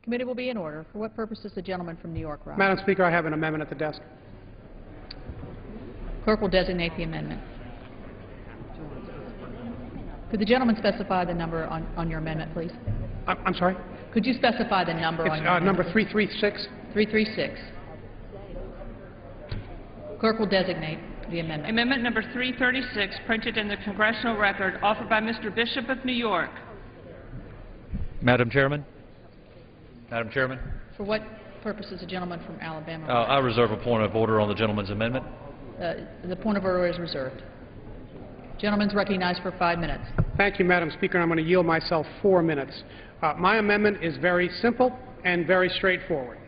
Committee will be in order. For what purpose does the gentleman from New York rise? Madam Speaker, I have an amendment at the desk. Clerk will designate the amendment. Could the gentleman specify the number on your amendment, please? I'm sorry? Could you specify the number on your amendment? Number 336. 336. Clerk will designate the amendment. Amendment number 336, printed in the Congressional Record, offered by Mr. Bishop of New York. Madam Chairman. Madam Chairman. For what purpose does the gentleman from Alabama I reserve a point of order on the gentleman's amendment. The point of order is reserved. Gentleman's recognized for 5 minutes. Thank you, Madam Speaker. I'm going to yield myself 4 minutes. My amendment is very simple and very straightforward.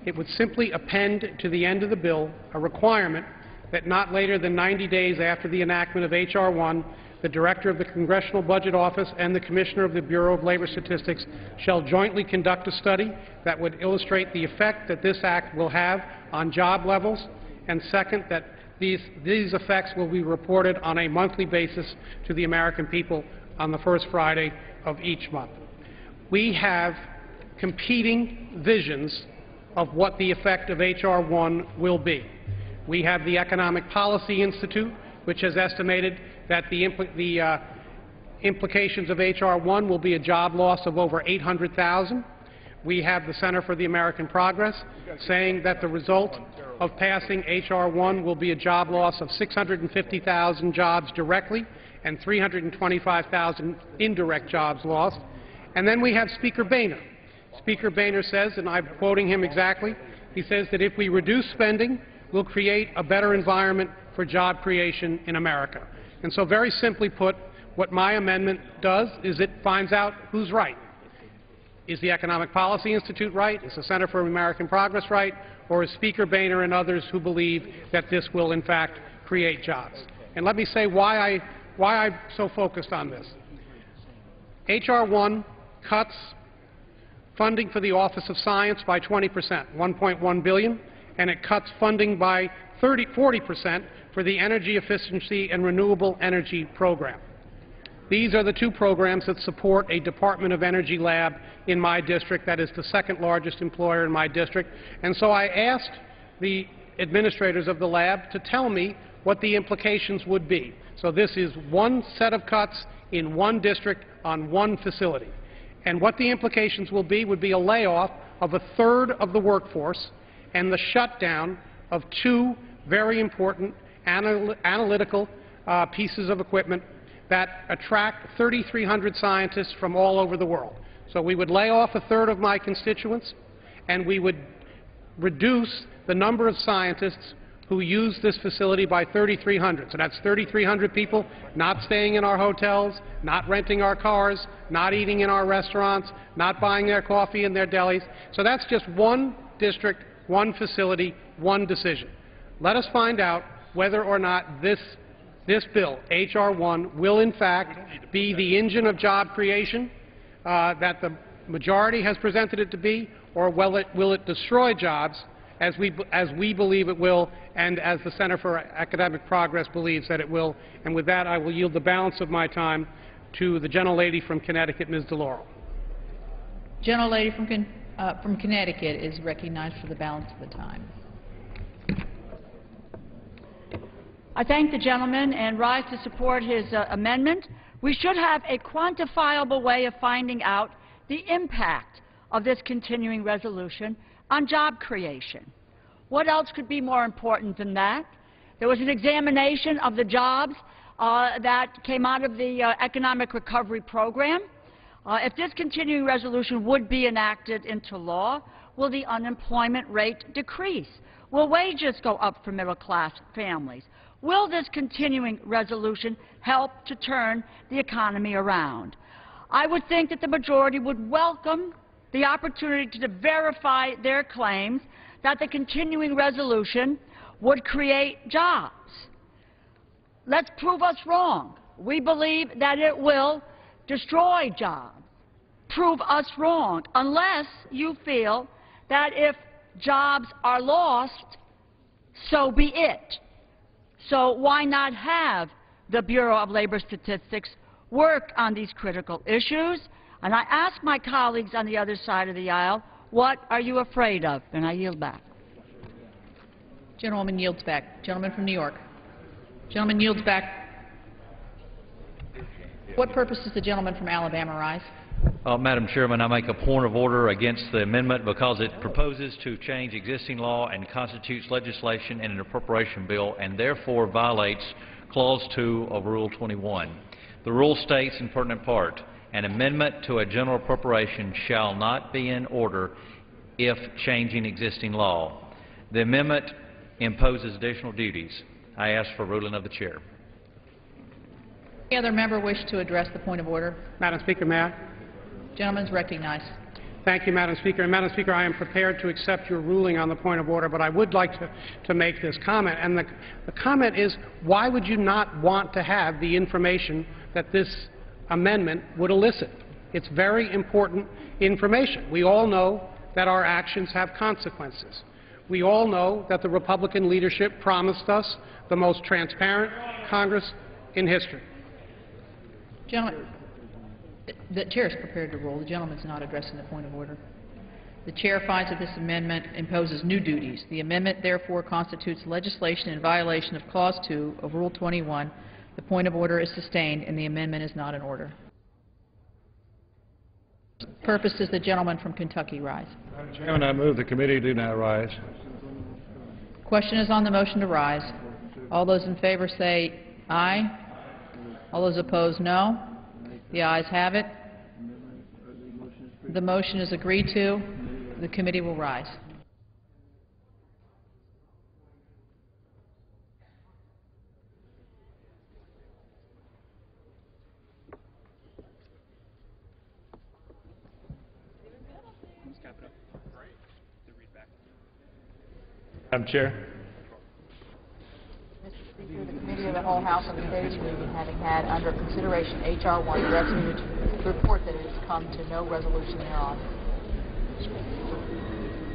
It would simply append to the end of the bill a requirement that not later than 90 days after the enactment of H.R. 1, the Director of the Congressional Budget Office and the Commissioner of the Bureau of Labor Statistics shall jointly conduct a study that would illustrate the effect that this act will have on job levels, and second, that these effects will be reported on a monthly basis to the American people on the first Friday of each month. We have competing visions of what the effect of H.R. 1 will be. We have the Economic Policy Institute, which has estimated that the implications of H.R. 1 will be a job loss of over 800,000. We have the Center for the American Progress saying that the result of passing H.R. 1 will be a job loss of 650,000 jobs directly and 325,000 indirect jobs lost. And then we have Speaker Boehner. Speaker Boehner says, and I'm quoting him exactly, he says that if we reduce spending, we'll create a better environment for job creation in America. And so very simply put, what my amendment does is it finds out who's right. Is the Economic Policy Institute right? Is the Center for American Progress right? Or is Speaker Boehner and others who believe that this will in fact create jobs? And let me say why I'm so focused on this. H.R. 1 cuts funding for the Office of Science by 20%, $1.1 billion, and it cuts funding by 40% for the Energy Efficiency and Renewable Energy Program. These are the two programs that support a Department of Energy lab in my district that is the second largest employer in my district. And so I asked the administrators of the lab to tell me what the implications would be. So this is one set of cuts in one district on one facility. And what the implications would be a layoff of a third of the workforce and the shutdown of two very important analytical pieces of equipment that attract 3,300 scientists from all over the world. So we would lay off a third of my constituents, and we would reduce the number of scientists who use this facility by 3,300. So that's 3,300 people not staying in our hotels, not renting our cars, not eating in our restaurants, not buying their coffee in their delis. So that's just one district, one facility, one decision. Let us find out whether or not this bill, H.R. 1, will in fact be the engine of job creation that the majority has presented it to be, or will it destroy jobs as we believe it will, and as the Center for Academic Progress believes that it will. And with that, I will yield the balance of my time to the gentlelady from Connecticut, Ms. DeLauro. Gentlelady from Connecticut is recognized for the balance of the time. I thank the gentleman and rise to support his amendment. We should have a quantifiable way of finding out the impact of this continuing resolution on job creation. What else could be more important than that? There was an examination of the jobs that came out of the Economic Recovery Program. If this continuing resolution would be enacted into law, will the unemployment rate decrease? Will wages go up for middle-class families? Will this continuing resolution help to turn the economy around? I would think that the majority would welcome the opportunity to verify their claims that the continuing resolution would create jobs. Let's prove us wrong. We believe that it will destroy jobs. Prove us wrong, unless you feel that if jobs are lost, so be it. So why not have the Bureau of Labor Statistics work on these critical issues? And I ask my colleagues on the other side of the aisle, what are you afraid of? And I yield back. Gentlewoman yields back. Gentleman from New York. Gentleman yields back. What purpose does the gentleman from Alabama rise? Madam Chairman, I make a point of order against the amendment because it proposes to change existing law and constitutes legislation in an appropriation bill and therefore violates Clause 2 of Rule 21. The rule states in pertinent part, an amendment to a general appropriation shall not be in order if changing existing law. The amendment imposes additional duties. I ask for ruling of the Chair. Any other member wish to address the point of order? Madam Speaker, may I? Gentleman is recognized. Thank you, Madam Speaker. And Madam Speaker, I am prepared to accept your ruling on the point of order, but I would like to make this comment. And the comment is, why would you not want to have the information that this amendment would elicit? It's very important information. We all know that our actions have consequences. We all know that the Republican leadership promised us the most transparent Congress in history. Gentleman, the Chair is prepared to rule. The gentleman is not addressing the point of order. The Chair finds that this amendment imposes new duties. The amendment, therefore, constitutes legislation in violation of Clause 2 of Rule 21. The point of order is sustained, and the amendment is not in order. Purpose does the gentleman from Kentucky rise? Madam Chairman, I move the committee do now rise. Question is on the motion to rise. All those in favor say aye. All those opposed, no. The ayes have it. The motion is agreed to. The committee will rise. Madam Chair. Mr. Speaker, the Committee of the Whole House on the State of the Union, having had under consideration H.R. 1, directs me to report that it has come to no resolution thereon.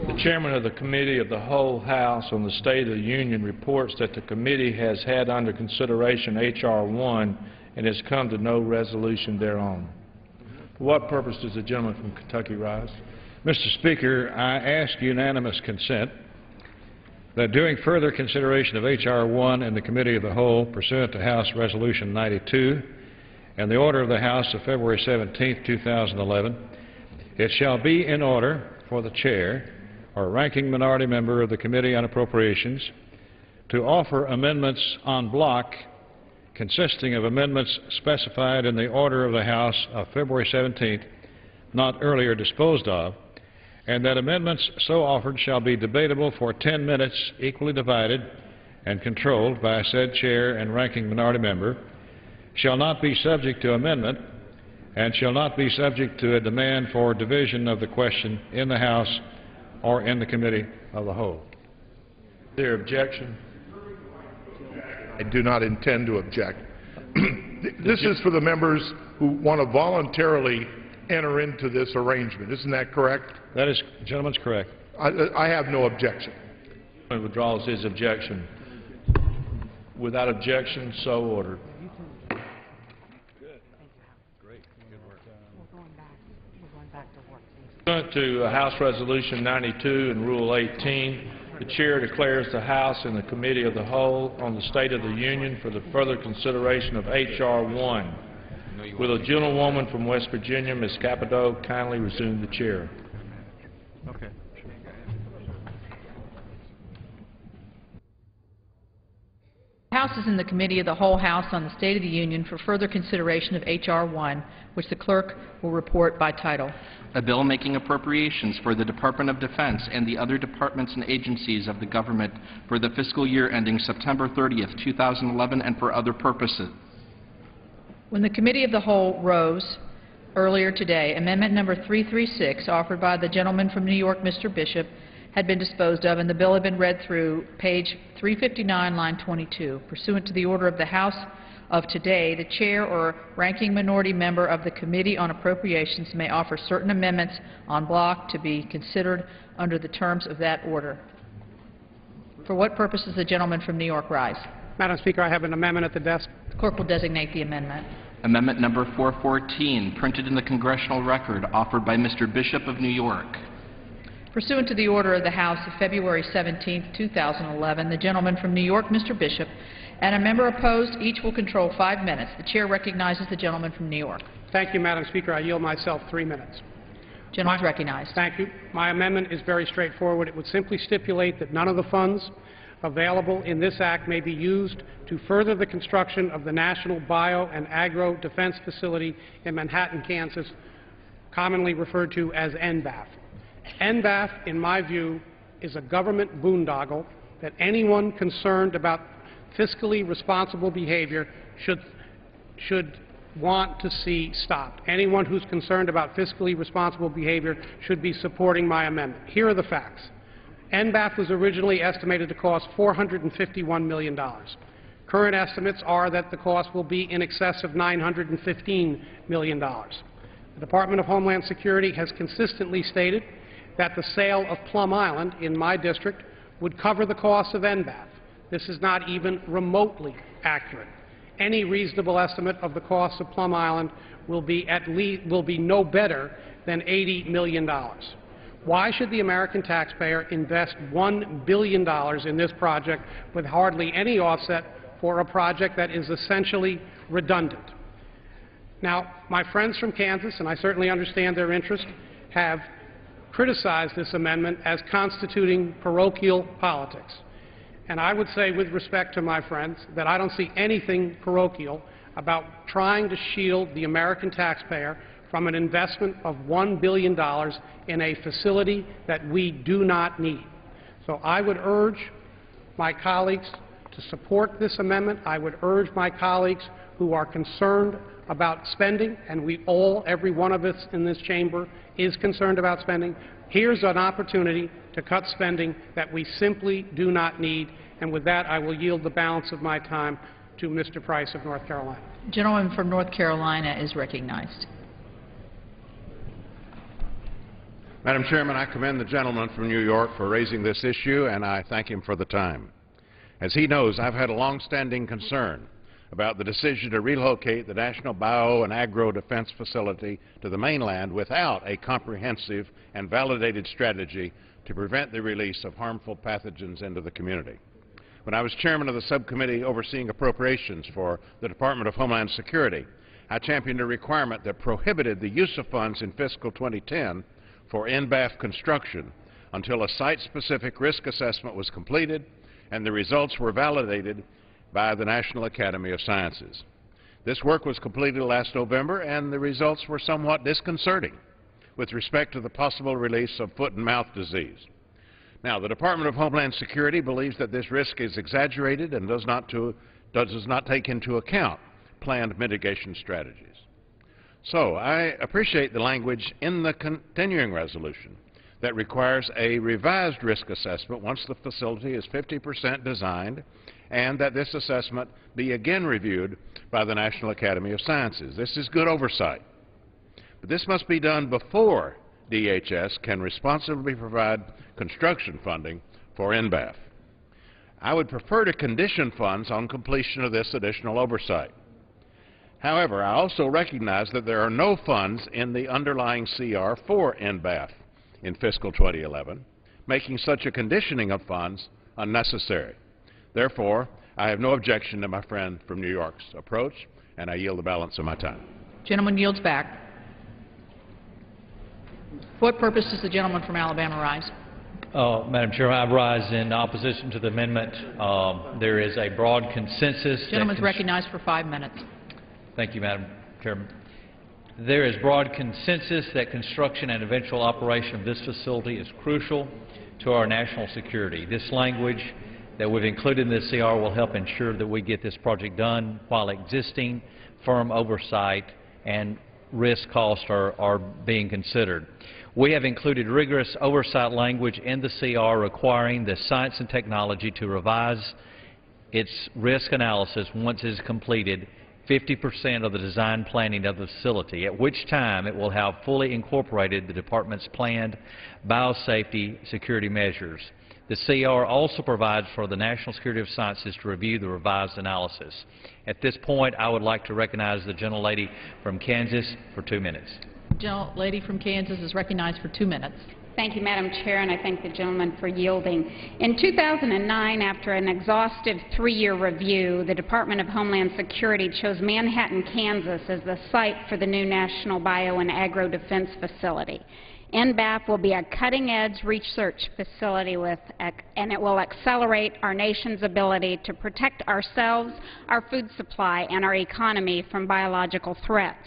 The Chairman of the Committee of the Whole House on the State of the Union reports that the committee has had under consideration H.R. 1 and has come to no resolution thereon. For what purpose does the gentleman from Kentucky rise? Mr. Speaker, I ask unanimous consent that during further consideration of H.R. 1 in the Committee of the Whole, pursuant to House Resolution 92 and the order of the House of February 17, 2011, it shall be in order for the Chair or ranking minority member of the Committee on Appropriations to offer amendments en bloc consisting of amendments specified in the order of the House of February 17, not earlier disposed of, and that amendments so offered shall be debatable for 10 minutes, equally divided and controlled by said chair and ranking minority member, shall not be subject to amendment, and shall not be subject to a demand for division of the question in the House or in the Committee of the Whole. Is there objection? I do not intend to object. This is for the members who want to voluntarily enter into this arrangement. Isn't that correct? That is, the gentleman's correct. I have no objection. He withdraws his objection. Without objection, so ordered. Pursuant to House Resolution 92 and Rule 18, the Chair declares the House and the Committee of the Whole on the State of the Union for the further consideration of H.R. 1. Will a gentlewoman from West Virginia, Ms. Capito, kindly resume the chair? Okay. The House is in the Committee of the Whole House on the State of the Union for further consideration of H.R. 1, which the clerk will report by title. A bill making appropriations for the Department of Defense and the other departments and agencies of the government for the fiscal year ending September 30th, 2011, and for other purposes. When the Committee of the Whole rose earlier today, Amendment Number 336, offered by the gentleman from New York, Mr. Bishop, had been disposed of, and the bill had been read through page 359, line 22. Pursuant to the order of the House of today, the chair or ranking minority member of the Committee on Appropriations may offer certain amendments en bloc to be considered under the terms of that order. For what purpose does the gentleman from New York rise? Madam Speaker, I have an amendment at the desk. The clerk will designate the amendment. Amendment number 414, printed in the Congressional Record, offered by Mr. Bishop of New York. Pursuant to the order of the House of February 17, 2011, the gentleman from New York, Mr. Bishop, and a member opposed, each will control 5 minutes. The chair recognizes the gentleman from New York. Thank you, Madam Speaker. I yield myself 3 minutes. Gentleman is recognized. Thank you. My amendment is very straightforward. It would simply stipulate that none of the funds available in this Act may be used to further the construction of the National Bio and Agro Defense Facility in Manhattan, Kansas, commonly referred to as NBAF. NBAF, in my view, is a government boondoggle that anyone concerned about fiscally responsible behavior should want to see stopped. Anyone who's concerned about fiscally responsible behavior should be supporting my amendment. Here are the facts. NBAF was originally estimated to cost $451 million. Current estimates are that the cost will be in excess of $915 million. The Department of Homeland Security has consistently stated that the sale of Plum Island in my district would cover the cost of NBAF. This is not even remotely accurate. Any reasonable estimate of the cost of Plum Island will be no better than $80 million. Why should the American taxpayer invest $1 billion in this project with hardly any offset for a project that is essentially redundant? Now, my friends from Kansas, and I certainly understand their interest, have criticized this amendment as constituting parochial politics. And I would say, with respect to my friends, that I don't see anything parochial about trying to shield the American taxpayer from an investment of $1 billion in a facility that we do not need. So I would urge my colleagues to support this amendment. I would urge my colleagues who are concerned about spending, and we all, every one of us in this chamber, is concerned about spending. Here's an opportunity to cut spending that we simply do not need. And with that, I will yield the balance of my time to Mr. Price of North Carolina. The gentleman from North Carolina is recognized. Madam Chairman, I commend the gentleman from New York for raising this issue, and I thank him for the time. As he knows, I've had a long-standing concern about the decision to relocate the National Bio and Agro Defense Facility to the mainland without a comprehensive and validated strategy to prevent the release of harmful pathogens into the community. When I was chairman of the subcommittee overseeing appropriations for the Department of Homeland Security, I championed a requirement that prohibited the use of funds in fiscal 2010 for NBAF construction until a site-specific risk assessment was completed and the results were validated by the National Academy of Sciences. This work was completed last November, and the results were somewhat disconcerting with respect to the possible release of foot and mouth disease. Now, the Department of Homeland Security believes that this risk is exaggerated and does not take into account planned mitigation strategies. So I appreciate the language in the continuing resolution that requires a revised risk assessment once the facility is 50% designed, and that this assessment be again reviewed by the National Academy of Sciences. This is good oversight. But this must be done before DHS can responsibly provide construction funding for NBAF. I would prefer to condition funds on completion of this additional oversight. However, I also recognize that there are no funds in the underlying CR for NBAF in fiscal 2011, making such a conditioning of funds unnecessary. Therefore, I have no objection to my friend from New York's approach, and I yield the balance of my time. Gentleman yields back. For what purpose does the gentleman from Alabama rise? Madam Chairman, I rise in opposition to the amendment. There is a broad consensus. The gentleman is recognized for 5 minutes. Thank you, Madam Chairman. There is broad consensus that construction and eventual operation of this facility is crucial to our national security. This language that we've included in the CR will help ensure that we get this project done while existing firm oversight and risk costs are being considered. We have included rigorous oversight language in the CR requiring the science and technology to revise its risk analysis once it is completed 50% of the design planning of the facility, at which time it will have fully incorporated the Department's planned biosafety security measures. The CR also provides for the National Security of Sciences to review the revised analysis. At this point, I would like to recognize the gentlelady from Kansas for 2 minutes. The gentlelady from Kansas is recognized for 2 minutes. Thank you, Madam Chair, and I thank the gentleman for yielding. In 2009, after an exhaustive 3-year review, the Department of Homeland Security chose Manhattan, Kansas as the site for the new National Bio and Agro Defense Facility. NBAF will be a cutting-edge research facility and it will accelerate our nation's ability to protect ourselves, our food supply, and our economy from biological threats.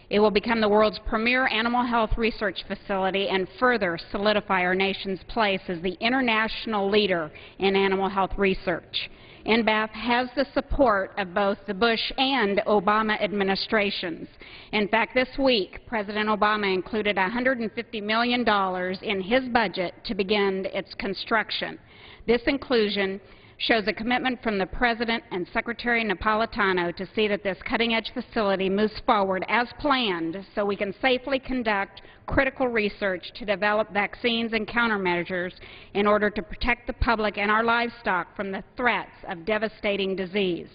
It will become the world's premier animal health research facility and further solidify our nation's place as the international leader in animal health research. NBAF has the support of both the Bush and Obama administrations. In fact, this week, President Obama included $150 million in his budget to begin its construction. This inclusion shows a commitment from the President and Secretary Napolitano to see that this cutting-edge facility moves forward as planned so we can safely conduct critical research to develop vaccines and countermeasures in order to protect the public and our livestock from the threats of devastating disease.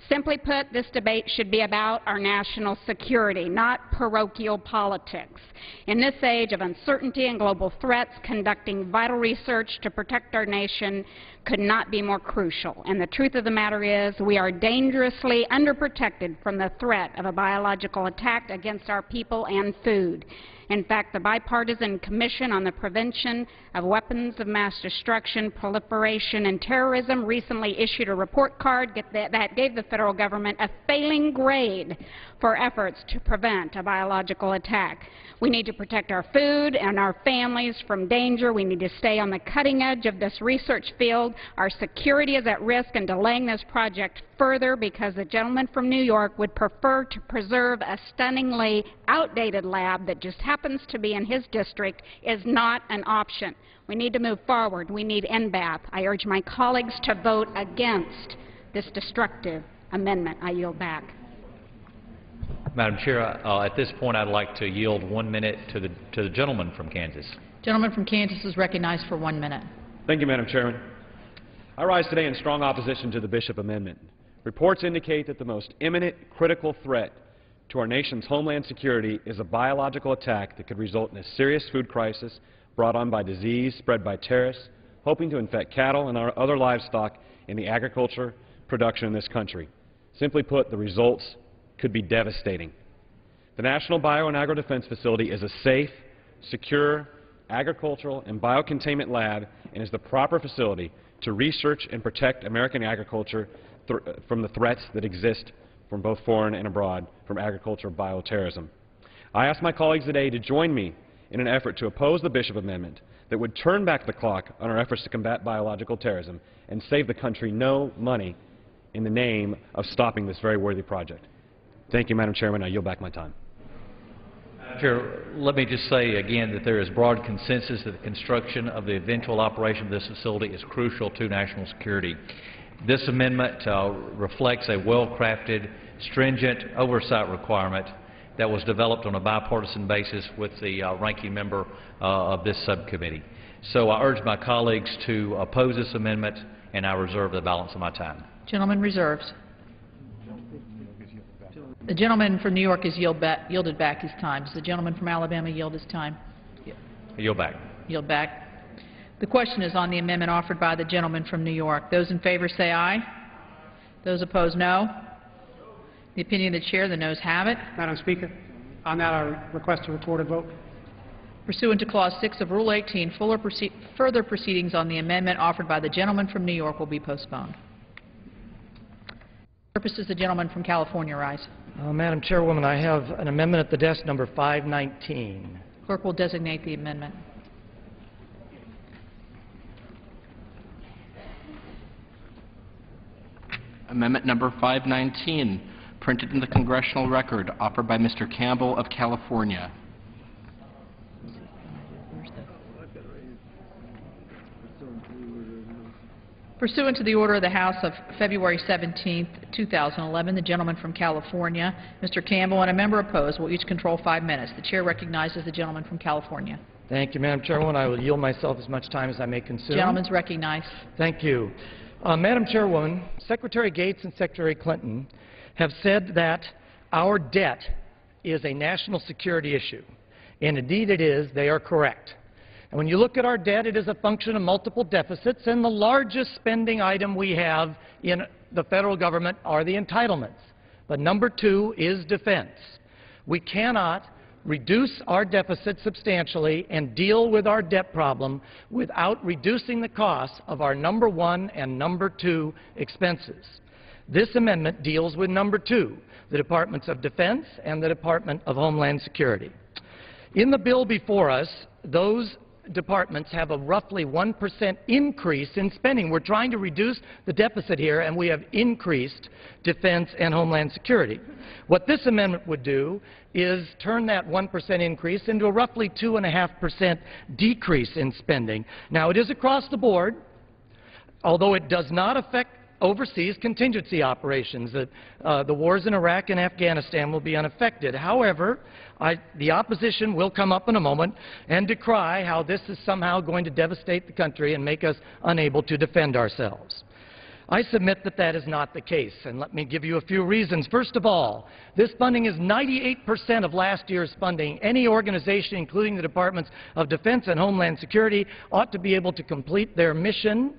Simply put, this debate should be about our national security, not parochial politics. In this age of uncertainty and global threats, conducting vital research to protect our nation could not be more crucial. And the truth of the matter is we are dangerously underprotected from the threat of a biological attack against our people and food. In fact, the Bipartisan Commission on the Prevention of Weapons of Mass Destruction, Proliferation, and Terrorism recently issued a report card that gave the federal government a failing grade for efforts to prevent a biological attack. We need to protect our food and our families from danger. We need to stay on the cutting edge of this research field. Our security is at risk, and delaying this project further because the gentleman from New York would prefer to preserve a stunningly outdated lab that just happens to be in his district is not an option. We need to move forward. We need NBAF. I urge my colleagues to vote against this destructive amendment. I yield back. Madam Chair, at this point I'd like to yield 1 minute to the gentleman from Kansas. Gentleman from Kansas is recognized for 1 minute. Thank you, Madam Chairman. I rise today in strong opposition to the Bishop Amendment. Reports indicate that the most imminent critical threat to our nation's homeland security is a biological attack that could result in a serious food crisis brought on by disease spread by terrorists hoping to infect cattle and our other livestock in the agriculture production in this country. Simply put, the results could be devastating. The National Bio and Agro Defense Facility is a safe, secure, agricultural and biocontainment lab and is the proper facility to research and protect American agriculture from the threats that exist from both foreign and abroad from agricultural bioterrorism. I ask my colleagues today to join me in an effort to oppose the Bishop Amendment that would turn back the clock on our efforts to combat biological terrorism and save the country no money in the name of stopping this very worthy project. Thank you, Madam Chairman. I yield back my time. Chair, let me just say again that there is broad consensus that the construction of the eventual operation of this facility is crucial to national security. This amendment reflects a well-crafted, stringent oversight requirement that was developed on a bipartisan basis with the ranking member of this subcommittee. So I urge my colleagues to oppose this amendment, and I reserve the balance of my time. Gentleman reserves. The gentleman from New York has yielded back his time. Does the gentleman from Alabama yield his time? I yield back. Yield back. The question is on the amendment offered by the gentleman from New York. Those in favor say aye. Those opposed, no. The opinion of the chair, the noes have it. Madam Speaker, on that I request a recorded vote. Pursuant to Clause 6 of Rule 18, further proceedings on the amendment offered by the gentleman from New York will be postponed. Purposes the gentleman from California rise. Madam Chairwoman, I have an amendment at the desk number 519. Clerk will designate the amendment. Amendment number 519, printed in the Congressional Record, offered by Mr. Campbell of California. Pursuant to the order of the House of February 17, 2011, the gentleman from California, Mr. Campbell, and a member opposed will each control 5 minutes. The chair recognizes the gentleman from California. Thank you, Madam Chairwoman. I will yield myself as much time as I may consume. Gentleman's recognized. Thank you. Madam Chairwoman, Secretary Gates and Secretary Clinton have said that our debt is a national security issue. And indeed it is. They are correct. And when you look at our debt, it is a function of multiple deficits, and the largest spending item we have in the federal government are the entitlements. But number 2 is defense. We cannot reduce our deficit substantially and deal with our debt problem without reducing the costs of our number 1 and number 2 expenses. This amendment deals with number 2, the Departments of Defense and the Department of Homeland Security. In the bill before us, those departments have a roughly 1% increase in spending. We're trying to reduce the deficit here, and we have increased defense and homeland security. What this amendment would do is turn that 1% increase into a roughly 2.5% decrease in spending. Now, it is across the board, although it does not affect overseas contingency operations. The wars in Iraq and Afghanistan will be unaffected. However, the opposition will come up in a moment and decry how this is somehow going to devastate the country and make us unable to defend ourselves. I submit that that is not the case, and let me give you a few reasons. First of all, this funding is 98% of last year's funding. Any organization, including the Departments of Defense and Homeland Security, ought to be able to complete their mission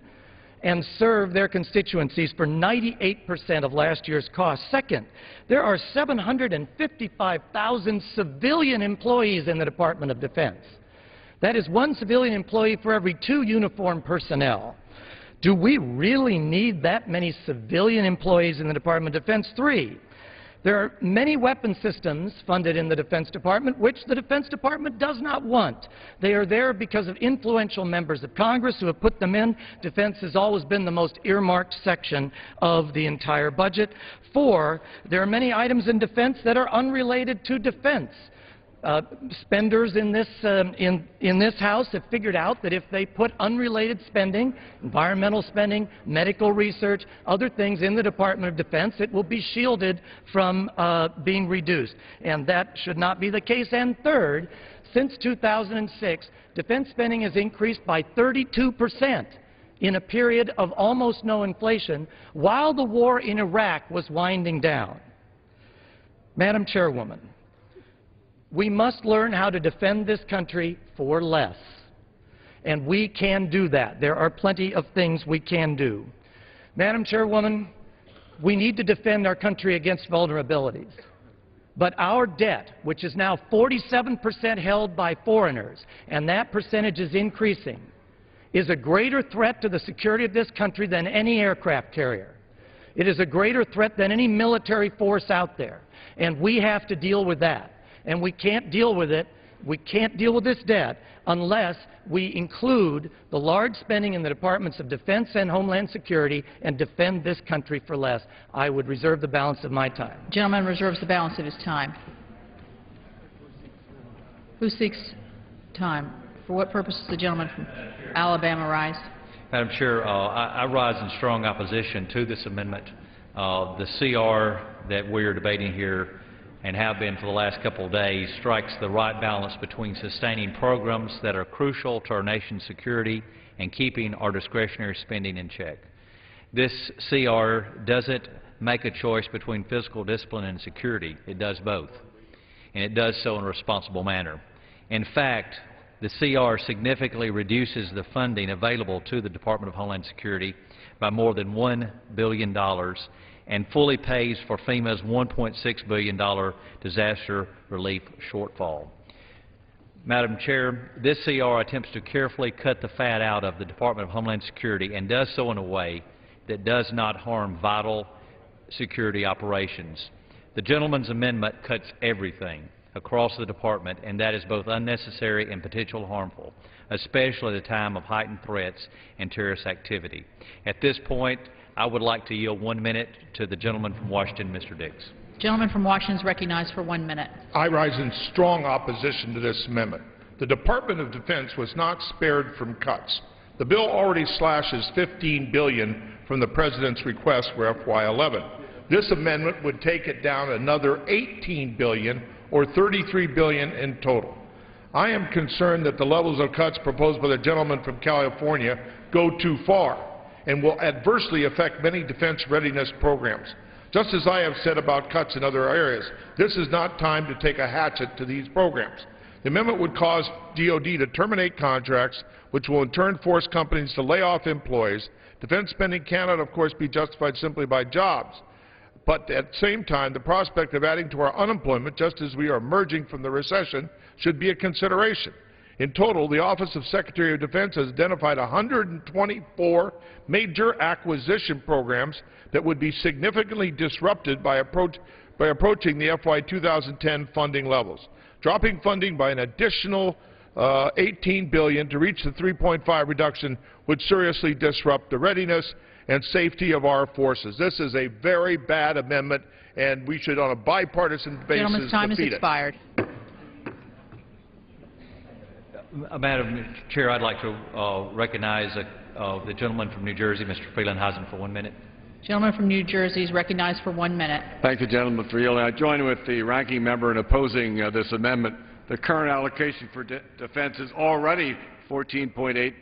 and serve their constituencies for 98% of last year's costs. Second, there are 755,000 civilian employees in the Department of Defense. That is 1 civilian employee for every 2 uniformed personnel. Do we really need that many civilian employees in the Department of Defense? 3, there are many weapon systems funded in the Defense Department which the Defense Department does not want. They are there because of influential members of Congress who have put them in. Defense has always been the most earmarked section of the entire budget. 4, there are many items in defense that are unrelated to defense. Spenders in this House have figured out that if they put unrelated spending, environmental spending, medical research, other things in the Department of Defense, it will be shielded from being reduced. And that should not be the case. And third, since 2006, defense spending has increased by 32% in a period of almost no inflation, while the war in Iraq was winding down. Madam Chairwoman, we must learn how to defend this country for less. And we can do that. There are plenty of things we can do. Madam Chairwoman, we need to defend our country against vulnerabilities. But our debt, which is now 47% held by foreigners, and that percentage is increasing, is a greater threat to the security of this country than any aircraft carrier. It is a greater threat than any military force out there. And we have to deal with that. And we can't deal with it, we can't deal with this debt unless we include the large spending in the Departments of Defense and Homeland Security and defend this country for less. I would reserve the balance of my time. The gentleman reserves the balance of his time. Who seeks time? For what purpose does the gentleman from Alabama rise? Madam Chair, I rise in strong opposition to this amendment. The CR that we are debating here and have been for the last couple of days strikes the right balance between sustaining programs that are crucial to our nation's security and keeping our discretionary spending in check. This CR doesn't make a choice between fiscal discipline and security. It does both, and it does so in a responsible manner. In fact, the CR significantly reduces the funding available to the Department of Homeland Security by more than $1 billion and fully pays for FEMA's $1.6 billion disaster relief shortfall. Madam Chair, this CR attempts to carefully cut the fat out of the Department of Homeland Security and does so in a way that does not harm vital security operations. The gentleman's amendment cuts everything across the department, and that is both unnecessary and potentially harmful, especially at a time of heightened threats and terrorist activity. At this point, I would like to yield 1 minute to the gentleman from Washington, Mr. Dix. Gentleman from Washington is recognized for 1 minute. I rise in strong opposition to this amendment. The Department of Defense was not spared from cuts. The bill already slashes $15 billion from the President's request for FY11. This amendment would take it down another $18 billion, or $33 billion in total. I am concerned that the levels of cuts proposed by the gentleman from California go too far and will adversely affect many defense readiness programs. Just as I have said about cuts in other areas, this is not time to take a hatchet to these programs. The amendment would cause DoD to terminate contracts, which will in turn force companies to lay off employees. Defense spending cannot, of course, be justified simply by jobs. But at the same time, the prospect of adding to our unemployment, just as we are emerging from the recession, should be a consideration. In total, the Office of Secretary of Defense has identified 124 major acquisition programs that would be significantly disrupted by approaching the FY 2010 funding levels. Dropping funding by an additional $18 billion to reach the 3.5 reduction would seriously disrupt the readiness and safety of our forces. This is a very bad amendment, and we should, on a bipartisan basis, Gentleman's time has defeat it. expired. Madam Chair, I'd like to recognize the gentleman from New Jersey, Mr. Freelandhausen, for 1 minute. Gentleman from New Jersey is recognized for 1 minute. Thank the gentleman for yielding. I join with the ranking member in opposing this amendment. The current allocation for defense is already $14.8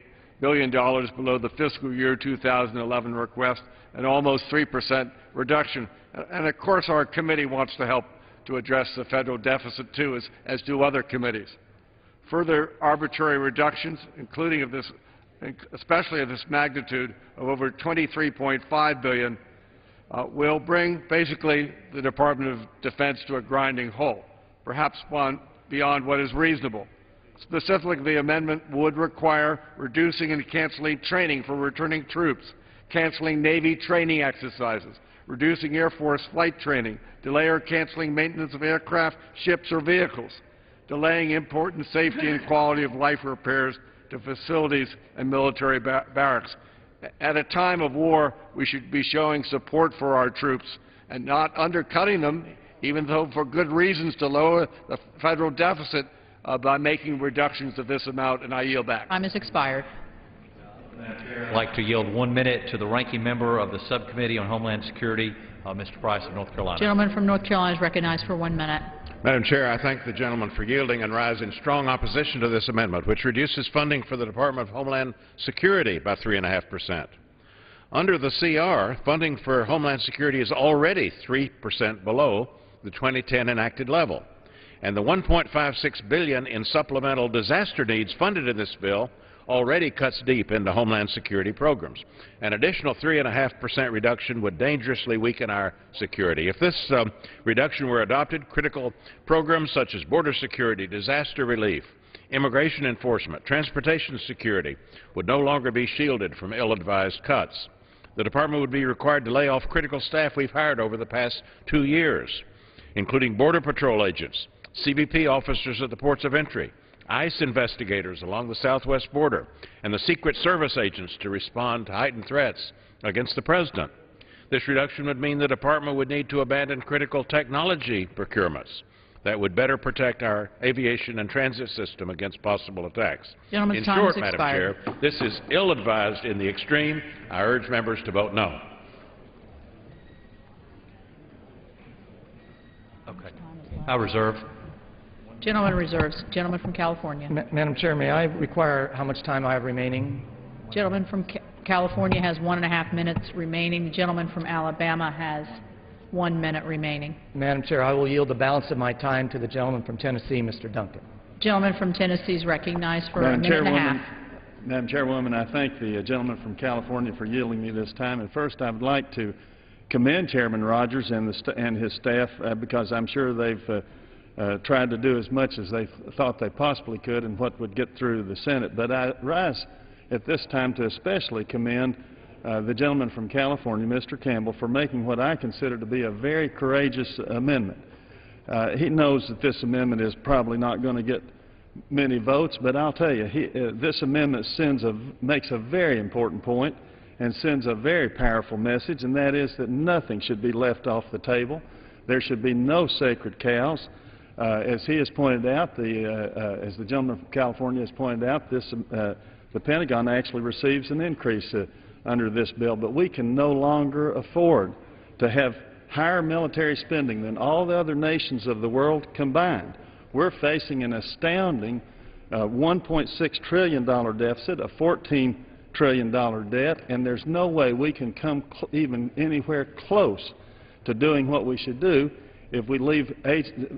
billion below the fiscal year 2011 request, an almost 3% reduction. And of course our committee wants to help to address the federal deficit too, as do other committees. Further arbitrary reductions, including of this, especially of this magnitude of over $23.5 billion, will bring basically the Department of Defense to a grinding halt, perhaps beyond what is reasonable. Specifically, the amendment would require reducing and canceling training for returning troops, canceling Navy training exercises, reducing Air Force flight training, delay or canceling maintenance of aircraft, ships, or vehicles, delaying important safety and quality of life repairs to facilities and military barracks. At a time of war, we should be showing support for our troops and not undercutting them, even though for good reasons, to lower the federal deficit by making reductions of this amount, and I yield back. Time has expired. I'd like to yield 1 minute to the ranking member of the Subcommittee on Homeland Security, Mr. Price of North Carolina. Gentleman from North Carolina is recognized for 1 minute. Madam Chair, I thank the gentleman for yielding and rise in strong opposition to this amendment, which reduces funding for the Department of Homeland Security by 3.5%. Under the CR, funding for Homeland Security is already 3% below the 2010 enacted level. And the $1.56 billion in supplemental disaster needs funded in this bill already cuts deep into Homeland Security programs. An additional 3.5% reduction would dangerously weaken our security. If this reduction were adopted, critical programs such as border security, disaster relief, immigration enforcement, transportation security would no longer be shielded from ill-advised cuts. The Department would be required to lay off critical staff we've hired over the past 2 years, including Border Patrol agents, CBP officers at the ports of entry, ICE investigators along the southwest border, and the Secret Service agents to respond to heightened threats against the President. This reduction would mean the Department would need to abandon critical technology procurements that would better protect our aviation and transit system against possible attacks. Gentleman's in time short, has Madam expired. Chair, this is ill-advised in the extreme. I urge members to vote no. Okay. I reserve. Gentleman reserves. Gentleman from California. Madam Chair, may I require how much time I have remaining? Gentleman from California has 1.5 minutes remaining. The gentleman from Alabama has 1 minute remaining. Madam Chair, I will yield the balance of my time to the gentleman from Tennessee, Mr. Duncan. Gentleman from Tennessee is recognized for a minute and a half. Madam Chairwoman, I thank the gentleman from California for yielding me this time. And first, I would like to commend Chairman Rogers and his staff because I'm sure they've tried to do as much as they thought they possibly could and what would get through the Senate. But I rise at this time to especially commend the gentleman from California, Mr. Campbell, for making what I consider to be a very courageous amendment. He knows that this amendment is probably not going to get many votes, but I'll tell you, this amendment makes a very important point and sends a very powerful message, and that is that nothing should be left off the table. There should be no sacred cows. As he has pointed out, as the gentleman from California has pointed out, the Pentagon actually receives an increase under this bill. But we can no longer afford to have higher military spending than all the other nations of the world combined. We're facing an astounding $1.6 trillion deficit, a $14 trillion debt, and there's no way we can come even anywhere close to doing what we should do if we leave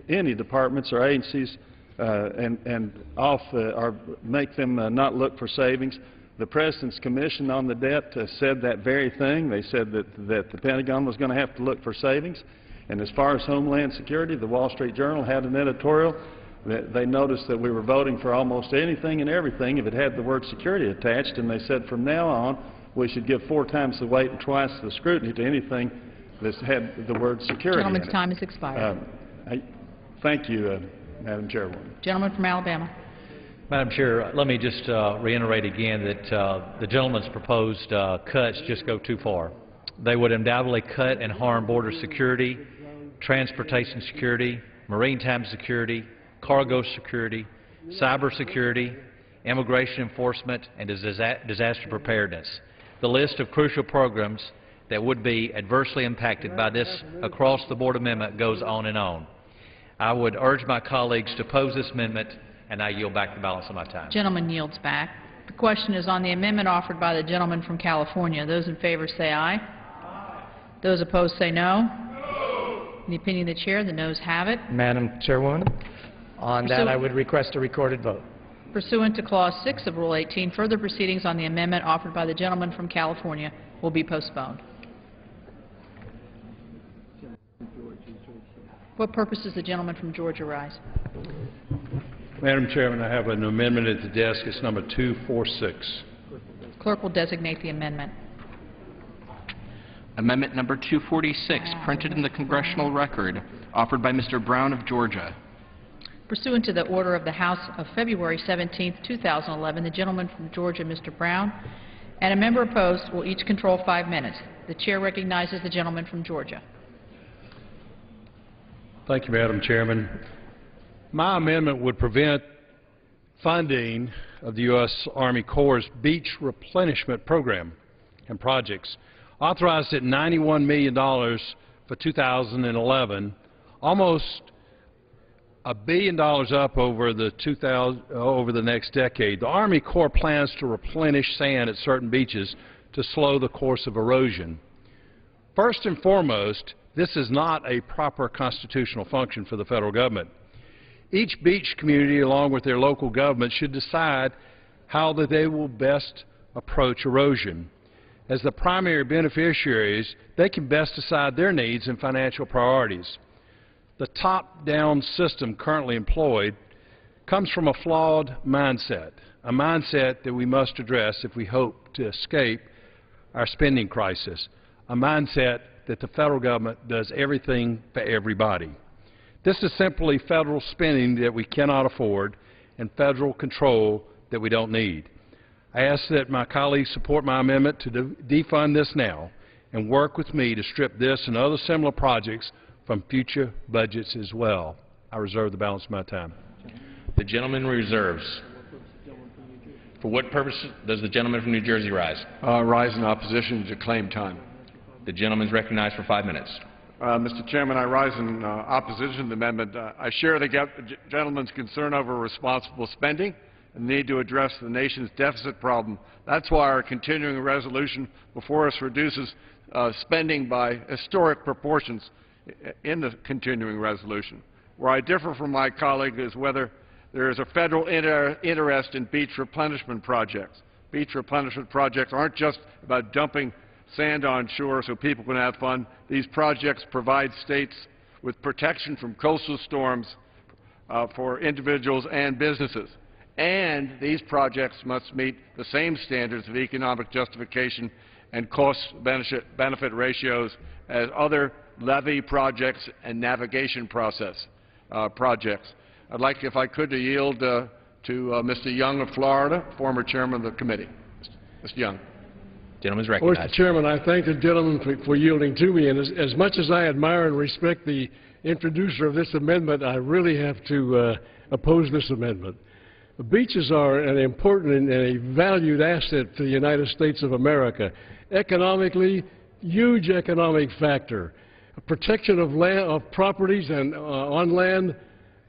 any departments or agencies or make them not look for savings. The President's Commission on the Debt said that very thing. They said that the Pentagon was going to have to look for savings. And as far as Homeland Security, the Wall Street Journal had an editorial that they noticed that we were voting for almost anything and everything if it had the word security attached, and they said from now on we should give 4 times the weight and twice the scrutiny to anything that had the word security. Gentleman's time has expired. Thank you, Madam Chairwoman. Gentleman from Alabama. Madam Chair, let me just reiterate again that the gentleman's proposed cuts just go too far. They would undoubtedly cut and harm border security, transportation security, maritime security, cargo security, cyber security, immigration enforcement, and disaster preparedness. The list of crucial programs that would be adversely impacted by this across-the-board amendment goes on and on. I would urge my colleagues to oppose this amendment, and I yield back the balance of my time. Gentleman yields back. The question is on the amendment offered by the gentleman from California. Those in favor say aye. Those opposed say no. In the opinion of the Chair, the noes have it. Madam Chairwoman, on that I would request a recorded vote. Pursuant to Clause 6 of Rule 18, further proceedings on the amendment offered by the gentleman from California will be postponed. What purpose does the gentleman from Georgia rise? Madam Chairman, I have an amendment at the desk. It's number 246. Clerk will designate the amendment. Amendment number 246, printed in the Congressional Record, offered by Mr. Brown of Georgia. Pursuant to the order of the House of February 17, 2011, the gentleman from Georgia, Mr. Brown, and a member opposed will each control 5 minutes. The Chair recognizes the gentleman from Georgia. Thank you, Madam Chairman. My amendment would prevent funding of the U.S. Army Corps' beach replenishment program and projects. Authorized at $91 million for 2011, almost $1 billion up over the next decade. The Army Corps plans to replenish sand at certain beaches to slow the course of erosion. First and foremost, this is not a proper constitutional function for the federal government. Each beach community, along with their local government, should decide how that they will best approach erosion. As the primary beneficiaries, they can best decide their needs and financial priorities. The top-down system currently employed comes from a flawed mindset, a mindset that we must address if we hope to escape our spending crisis, a mindset that the federal government does everything for everybody. This is simply federal spending that we cannot afford and federal control that we don't need. I ask that my colleagues support my amendment to defund this now and work with me to strip this and other similar projects from future budgets as well. I reserve the balance of my time. The gentleman reserves. For what purpose does the gentleman from New Jersey rise? Rise in opposition to claim time. The gentleman is recognized for 5 minutes. Mr. Chairman, I rise in opposition to the amendment. I share the gentleman's concern over responsible spending and the need to address the nation's deficit problem. That's why our continuing resolution before us reduces spending by historic proportions in the continuing resolution. Where I differ from my colleague is whether there is a federal interest in beach replenishment projects. Beach replenishment projects aren't just about dumping sand on shore so people can have fun. These projects provide states with protection from coastal storms for individuals and businesses. And these projects must meet the same standards of economic justification and cost-benefit ratios as other levee projects and navigation projects. I'd like, if I could, to yield to Mr. Young of Florida, former chairman of the committee. Mr. Young. Gentleman is recognized. Mr. Chairman, I thank the gentleman for yielding to me. And as much as I admire and respect the introducer of this amendment, I really have to oppose this amendment. Beaches are an important and a valued asset to the United States of America. Economically, huge economic factor. Protection of land, of properties and on land,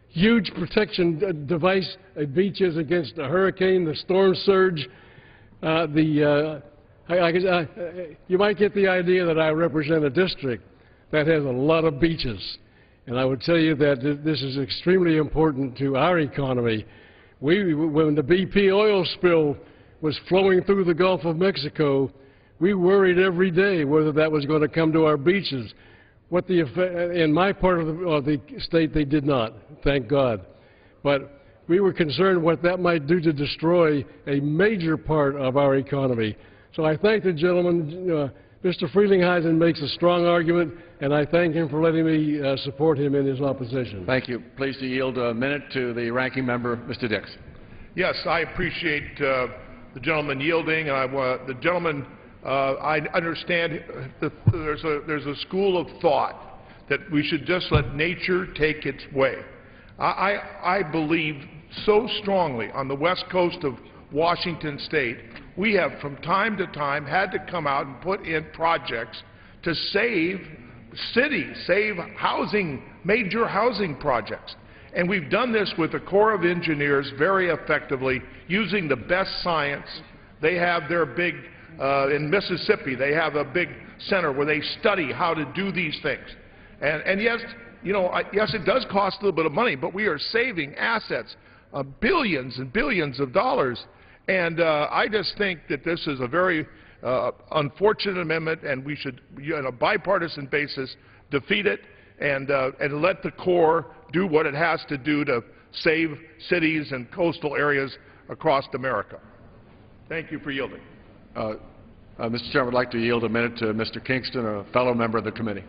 huge protection device. A beach is against a hurricane, the storm surge. You might get the idea that I represent a district that has a lot of beaches. And I would tell you that this is extremely important to our economy. When the BP oil spill was flowing through the Gulf of Mexico, we worried every day whether that was going to come to our beaches. In my part of the state, they did not, thank God. But we were concerned what that might do to destroy a major part of our economy. So I thank the gentleman. Mr. Frelinghuysen makes a strong argument, and I thank him for letting me support him in his opposition. Thank you. Pleased to yield a minute to the ranking member, Mr. Dix. Yes, I appreciate the gentleman yielding. The gentleman, I understand that there's a school of thought that we should just let nature take its way. I believe so strongly on the west coast of Washington State, we have from time to time had to come out and put in projects to save cities, save housing, major housing projects. And we've done this with the Corps of Engineers very effectively, using the best science. They have their big, in Mississippi, they have a big center where they study how to do these things. And yes, yes, it does cost a little bit of money, but we are saving assets, billions and billions of dollars. And I just think that this is a very unfortunate amendment, and we should, on a bipartisan basis, defeat it and let the Corps do what it has to do to save cities and coastal areas across America. Thank you for yielding. Mr. Chairman, I'd like to yield a minute to Mr. Kingston, a fellow member of the committee.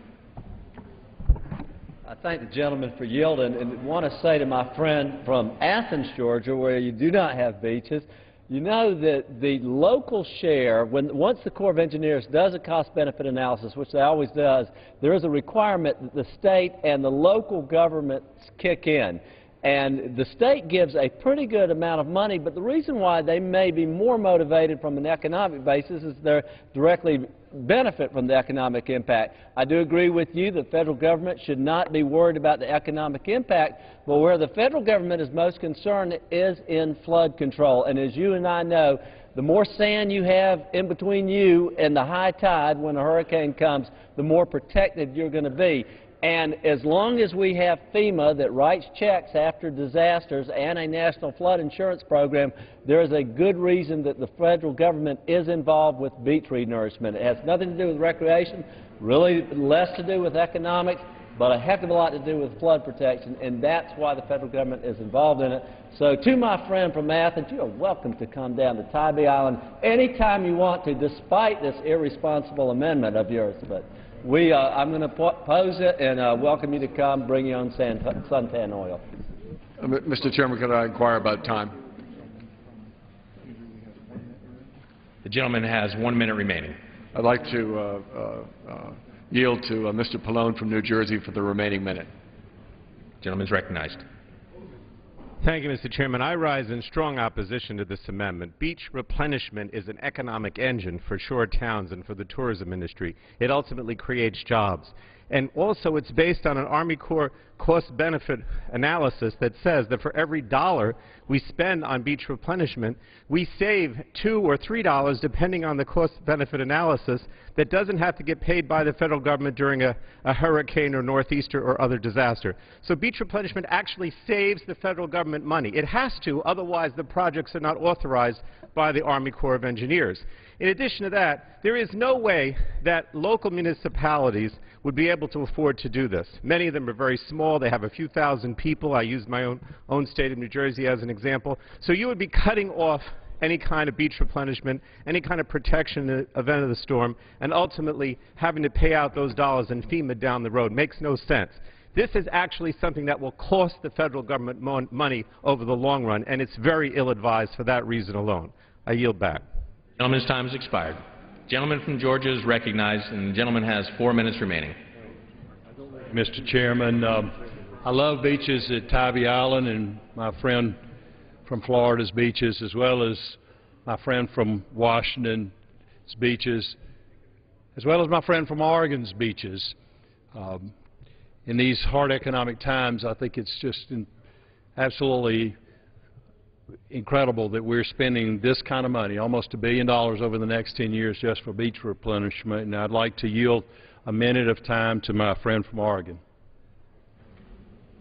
I thank the gentleman for yielding, and want to say to my friend from Athens, Georgia, where you do not have beaches, you know that the local share, once the Corps of Engineers does a cost-benefit analysis, which they always does, there is a requirement that the state and the local governments kick in. And the state gives a pretty good amount of money, but the reason why they may be more motivated from an economic basis is they directly benefit from the economic impact. I do agree with you the federal government should not be worried about the economic impact, but where the federal government is most concerned is in flood control. And as you and I know, the more sand you have in between you and the high tide when a hurricane comes, the more protected you're going to be. And as long as we have FEMA that writes checks after disasters and a national flood insurance program, there is a good reason that the federal government is involved with beach renourishment. It has nothing to do with recreation, really less to do with economics, but a heck of a lot to do with flood protection, and that's why the federal government is involved in it. So to my friend from Athens, you are welcome to come down to Tybee Island anytime you want to, despite this irresponsible amendment of yours. But I'm going to pose it and welcome you to come, bring your own suntan oil. Mr. Chairman, could I inquire about time? The gentleman has 1 minute remaining. I'd like to yield to Mr. Pallone from New Jersey for the remaining minute. Gentleman is recognized. Thank you, Mr. Chairman. I rise in strong opposition to this amendment. Beach replenishment is an economic engine for shore towns and for the tourism industry. It ultimately creates jobs. And also it's based on an Army Corps cost-benefit analysis that says that for every $1 we spend on beach replenishment, we save $2 or $3 depending on the cost-benefit analysis that doesn't have to get paid by the federal government during a hurricane or northeaster or other disaster. So beach replenishment actually saves the federal government money. It has to, otherwise the projects are not authorized by the Army Corps of Engineers. In addition to that, there is no way that local municipalities would be able to afford to do this. Many of them are very small. They have a few thousand people. I use my own state of New Jersey as an example. So you would be cutting off any kind of beach replenishment, any kind of protection in the event of the storm, and ultimately having to pay out those dollars in FEMA down the road. Makes no sense. This is actually something that will cost the federal government money over the long run, and it's very ill-advised for that reason alone. I yield back. Gentleman's time has expired. Gentleman from Georgia is recognized, and the gentleman has 4 minutes remaining. Mr. Chairman, I love beaches at Tybee Island, and my friend from Florida's beaches, as well as my friend from Washington's beaches, as well as my friend from Oregon's beaches. In these hard economic times, I think it's just absolutely incredible that we're spending this kind of money, almost $1 billion over the next 10 years just for beach replenishment, and I'd like to yield a minute of time to my friend from Oregon.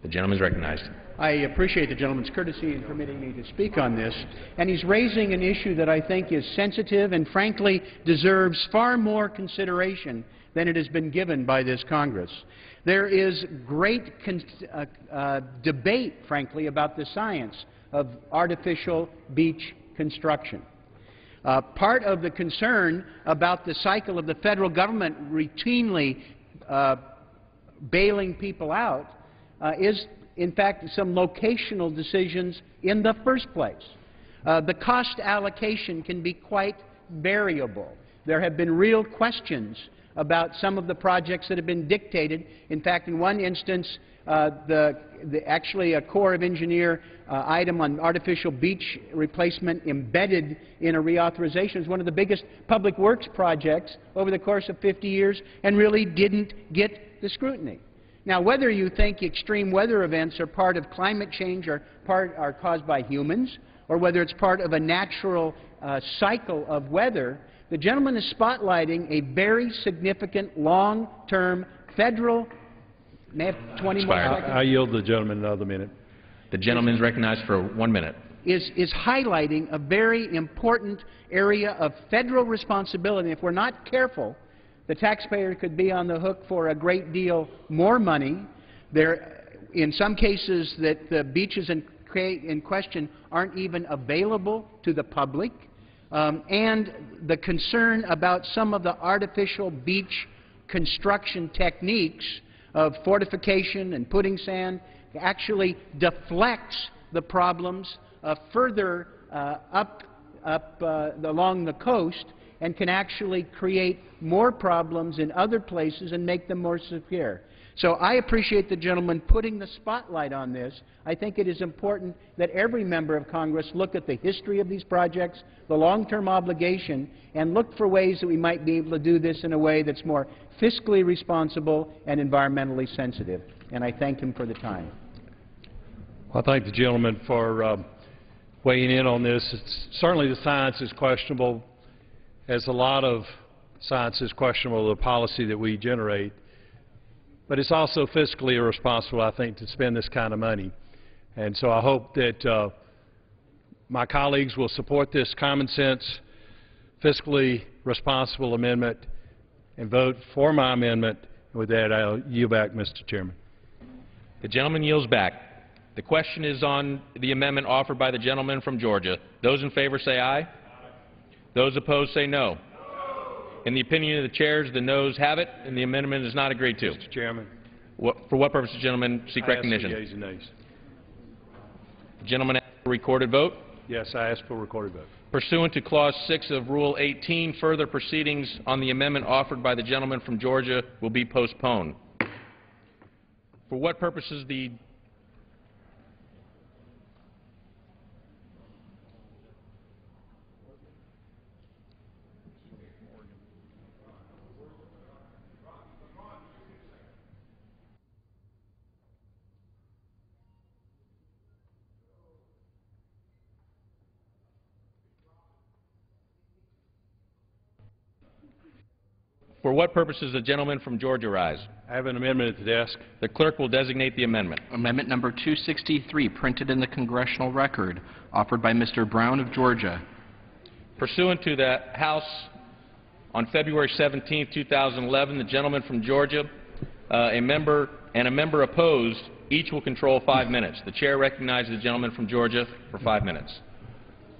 The gentleman is recognized. I appreciate the gentleman's courtesy in permitting me to speak on this, and he's raising an issue that I think is sensitive and frankly deserves far more consideration than it has been given by this Congress. There is great debate, frankly, about the science of artificial beach construction. Part of the concern about the cycle of the federal government routinely bailing people out is, in fact, some locational decisions in the first place. The cost allocation can be quite variable. There have been real questions about some of the projects that have been dictated. In fact, in one instance, actually a Corps of Engineer item on artificial beach replacement embedded in a reauthorization is one of the biggest public works projects over the course of 50 years and really didn't get the scrutiny. Now, whether you think extreme weather events are part of climate change or are caused by humans, or whether it's part of a natural cycle of weather, the gentleman is spotlighting a very significant long-term federal. May I have 20 more seconds? I yield the gentleman another minute. The gentleman is recognized for 1 minute. Is highlighting a very important area of federal responsibility. If we're not careful, the taxpayer could be on the hook for a great deal more money. In some cases, that the beaches in question aren't even available to the public. And the concern about some of the artificial beach construction techniques of fortification and putting sand actually deflects the problems further along the coast and can actually create more problems in other places and make them more severe. So I appreciate the gentleman putting the spotlight on this. I think it is important that every member of Congress look at the history of these projects, the long-term obligation, and look for ways that we might be able to do this in a way that's more fiscally responsible and environmentally sensitive. And I thank him for the time. Well, I thank the gentleman for weighing in on this. Certainly the science is questionable, as a lot of science is questionable, the policy that we generate. But it's also fiscally irresponsible, I think, to spend this kind of money. And so I hope that my colleagues will support this common sense, fiscally responsible amendment and vote for my amendment. And with that, I'll yield back, Mr. Chairman. The gentleman yields back. The question is on the amendment offered by the gentleman from Georgia. Those in favor say aye. Those opposed say no. In the opinion of the chairs, the noes have it, and the amendment is not agreed to. Mr. Chairman. For what purpose does the gentleman seek recognition? I ask for yeas and nays. The gentleman asks for recorded vote. Yes, I ask for recorded vote. Pursuant to Clause 6 of Rule 18, further proceedings on the amendment offered by the gentleman from Georgia will be postponed. For what purposes the For what purpose does the gentleman from Georgia rise? I have an amendment at the desk. The clerk will designate the amendment. Amendment number 263, printed in the congressional record, offered by Mr. Brown of Georgia. Pursuant to the House on February 17, 2011, the gentleman from Georgia, a member opposed, each will control 5 minutes. The chair recognizes the gentleman from Georgia for 5 minutes.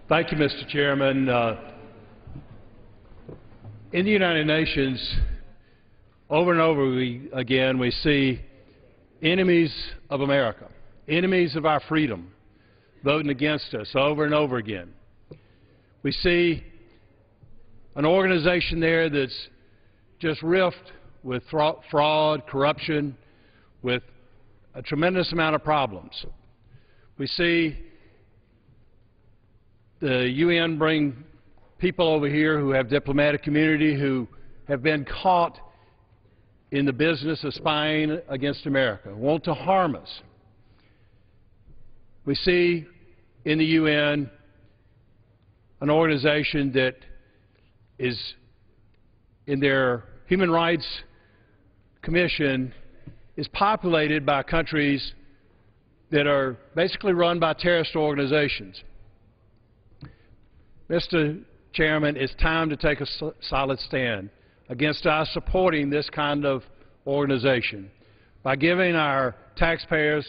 Thank you, Mr. Chairman. In the United Nations, over and over again, we see enemies of America, enemies of our freedom, voting against us over and over again. We see an organization there that's just riffed with fraud, corruption, with a tremendous amount of problems. We see the UN bring people over here who have diplomatic immunity who have been caught in the business of spying against America, want to harm us. We see in the UN an organization that is in their Human Rights Commission is populated by countries that are basically run by terrorist organizations. Mr. Chairman, it's time to take a solid stand against us supporting this kind of organization by giving our taxpayers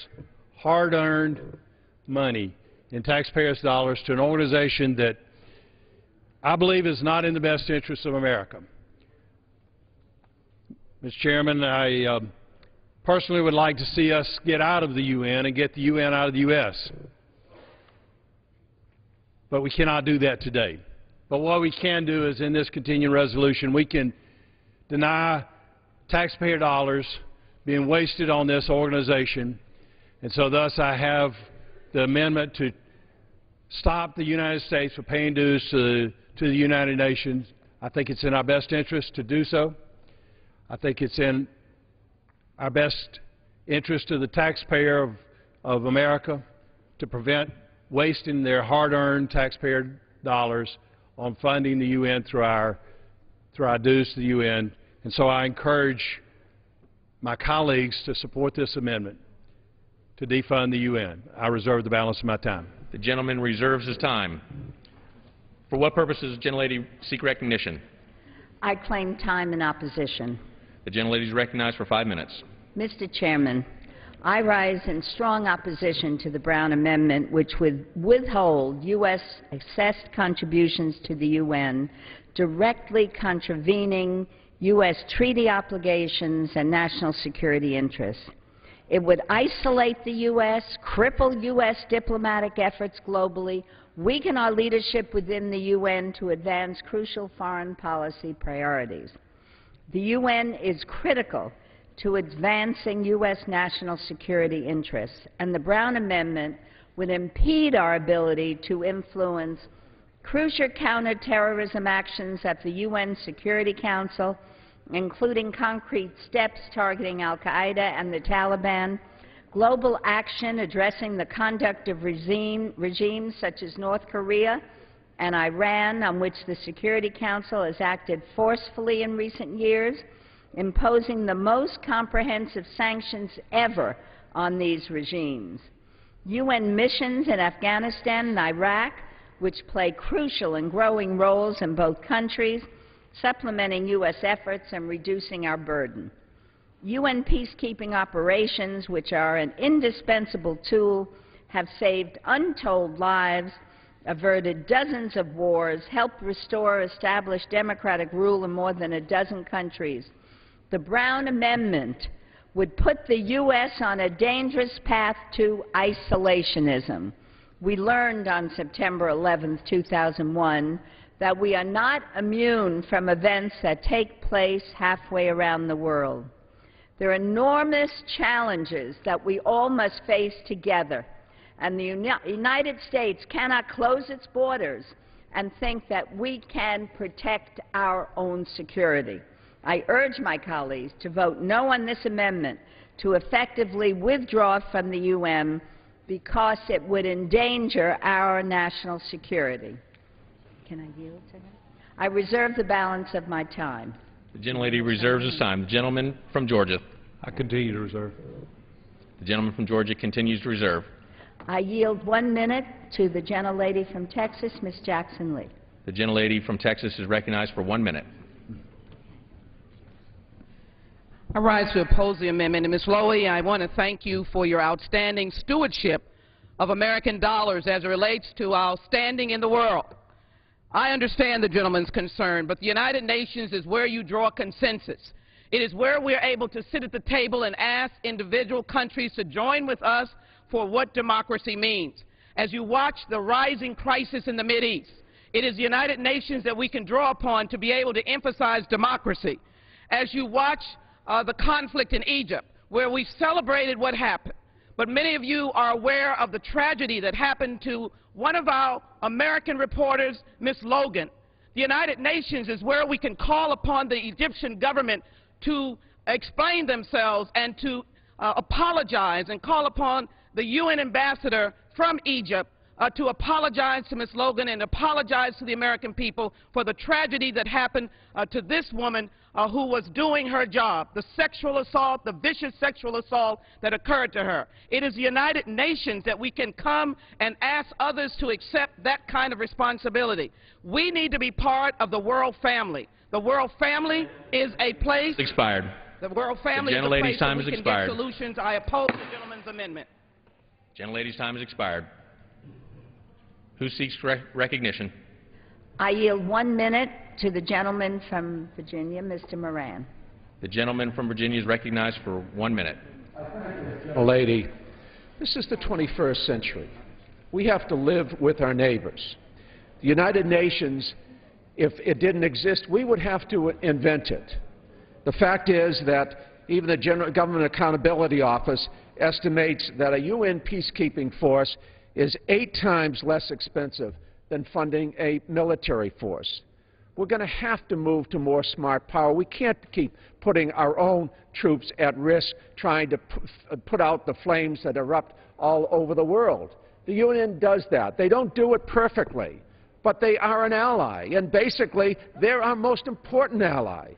hard-earned money in taxpayers' dollars to an organization that I believe is not in the best interest of America. Mr. Chairman, I personally would like to see us get out of the UN and get the UN out of the U.S. But we cannot do that today. But what we can do is in this continuing resolution, we can deny taxpayer dollars being wasted on this organization. And so thus I have the amendment to stop the United States from paying dues to the United Nations. I think it's in our best interest to do so. I think it's in our best interest to the taxpayer of America to prevent wasting their hard-earned taxpayer dollars on funding the UN through our dues to the UN. And so I encourage my colleagues to support this amendment to defund the UN. I reserve the balance of my time. The gentleman reserves his time. For what purpose does the gentlelady seek recognition? I claim time in opposition. The gentlelady is recognized for 5 minutes. Mr. Chairman, I rise in strong opposition to the Brown Amendment, which would withhold U.S. assessed contributions to the UN, directly contravening U.S. treaty obligations and national security interests. It would isolate the U.S., cripple U.S. diplomatic efforts globally, weaken our leadership within the UN to advance crucial foreign policy priorities. The UN is critical to advancing U.S. national security interests, and the Brown Amendment would impede our ability to influence crucial counterterrorism actions at the UN Security Council, including concrete steps targeting al-Qaeda and the Taliban, global action addressing the conduct of regimes such as North Korea and Iran, on which the Security Council has acted forcefully in recent years, imposing the most comprehensive sanctions ever on these regimes. UN missions in Afghanistan and Iraq, which play crucial and growing roles in both countries, supplementing U.S. efforts and reducing our burden. UN peacekeeping operations, which are an indispensable tool, have saved untold lives, averted dozens of wars, helped restore established democratic rule in more than a dozen countries. The Brown Amendment would put the U.S. on a dangerous path to isolationism. We learned on September 11, 2001, that we are not immune from events that take place halfway around the world. There are enormous challenges that we all must face together, and the United States cannot close its borders and think that we can protect our own security. I urge my colleagues to vote no on this amendment to effectively withdraw from the UN because it would endanger our national security. Can I yield to him? I reserve the balance of my time. The gentlelady reserves his time. The gentleman from Georgia. I continue to reserve. The gentleman from Georgia continues to reserve. I yield 1 minute to the gentlelady from Texas, Ms. Jackson Lee. The gentlelady from Texas is recognized for 1 minute. I rise to oppose the amendment. And Ms. Lowy, I want to thank you for your outstanding stewardship of American dollars as it relates to our standing in the world. I understand the gentleman's concern, but the United Nations is where you draw consensus. It is where we are able to sit at the table and ask individual countries to join with us for what democracy means. As you watch the rising crisis in the Mideast, it is the United Nations that we can draw upon to be able to emphasize democracy. As you watch the conflict in Egypt, where we've celebrated what happened, But many of you are aware of the tragedy that happened to one of our American reporters, Ms. Logan. The United Nations is where we can call upon the Egyptian government to explain themselves and to apologize, and call upon the UN ambassador from Egypt to apologize to Ms. Logan and apologize to the American people for the tragedy that happened to this woman who was doing her job, the sexual assault, the vicious sexual assault that occurred to her. It is the United Nations that we can come and ask others to accept that kind of responsibility. We need to be part of the world family. The world family is a place... Expired. The world family is a place where we can get solutions. I oppose the gentleman's amendment. Gentlelady's time has expired. Who seeks recognition? I yield 1 minute to the gentleman from Virginia, Mr. Moran. The gentleman from Virginia is recognized for 1 minute. Lady, this is the 21st century. We have to live with our neighbors. The United Nations, if it didn't exist, we would have to invent it. The fact is that even the General Government Accountability Office estimates that a UN peacekeeping force is 8 times less expensive than funding a military force. We're going to have to move to more smart power. We can't keep putting our own troops at risk trying to put out the flames that erupt all over the world. The UN does that. They don't do it perfectly, but they are an ally, and basically they're our most important ally.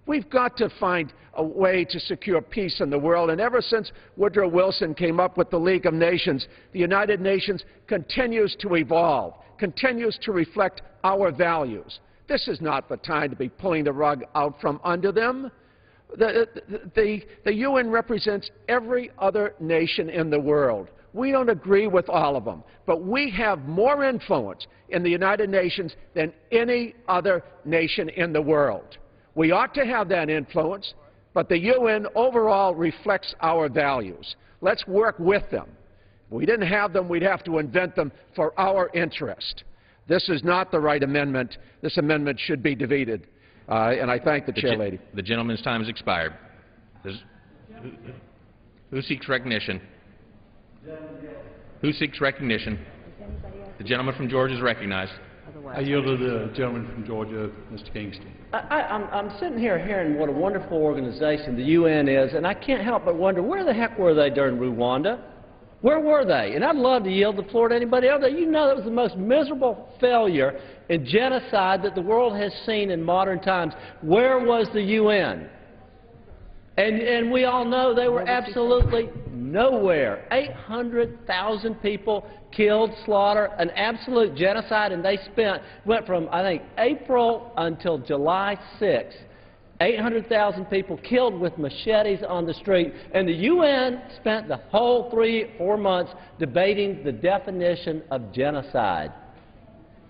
We've got to find a way to secure peace in the world, and ever since Woodrow Wilson came up with the League of Nations, the United Nations continues to evolve, continues to reflect our values. This is not the time to be pulling the rug out from under them. The UN represents every other nation in the world. We don't agree with all of them, but we have more influence in the United Nations than any other nation in the world. We ought to have that influence, but the UN overall reflects our values. Let's work with them. If we didn't have them, we'd have to invent them for our interest. This is not the right amendment. This amendment should be defeated. And I thank the chair lady. The gentleman's time has expired. Who seeks recognition? Who seeks recognition? The gentleman from Georgia is recognized. I yield to the gentleman from Georgia, Mr. Kingston. I'm sitting here hearing what a wonderful organization the UN is, and I can't help but wonder, where the heck were they during Rwanda? Where were they? And I'd love to yield the floor to anybody else. You know that was the most miserable failure in genocide that the world has seen in modern times. Where was the UN? And we all know they were absolutely nowhere. 800,000 people killed, slaughtered, an absolute genocide, and they went from, I think, April until July 6th. 800,000 people killed with machetes on the street, and the UN spent the whole 3-4 months debating the definition of genocide.